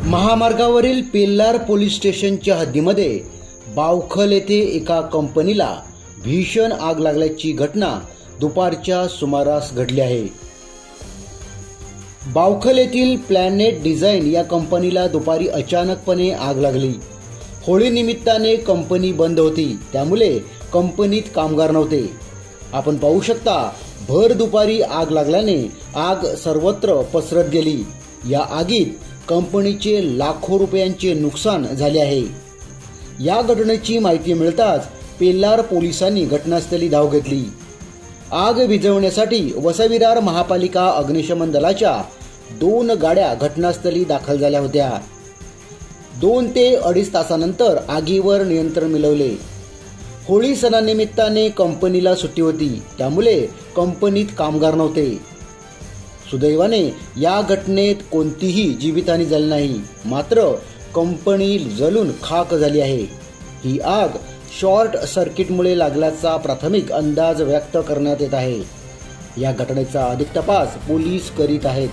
महामार्गावरील पेल्लार पोलीस स्टेशनच्या हद्दीमध्ये बावखल येथे एका कंपनीला भीषण आग लागल्याची घटना दुपारच्या सुमारास घडली आहे। बावखल येथील प्लॅनेट डिझाइन या कंपनीला दुपारी अचानकपणे आग लागली। होळी निमित्ताने कंपनी बंद होती, त्यामुळे कंपनीत कामगार नव्हते। आपण पाहू शकता, भर दुपारी आग लागल्याने आग सर्वत्र पसरत गेली। या आगीत कंपनीचे लाखो रुपयांचे नुकसान झाले आहे। या घटनेची माहिती मिळताच पेल्लार पोलिसांनी घटनास्थळी धाव घेतली। आग विझवण्यासाठी वसई-विरार महापालिका अग्निशमन दलाच्या 2 गाड्या घटनास्थळी दाखल झाल्या होत्या। 2 ते 2.5 तासानंतर आगीवर नियंत्रण मिळवले। होळी सणानिमित्ताने कंपनीला सुट्टी होती, त्यामुळे कंपनीत कामगार नव्हते। सुदैवाने या घटनेत कोणतीही जीवितहानी झाली नाही, मात्र कंपनी जळून खाक झाली आहे। ही आग शॉर्ट सर्किटमुळे लागल्याचा प्राथमिक अंदाज व्यक्त करण्यात येत आहे। या घटनेचा अधिक तपास पोलीस करीत आहेत।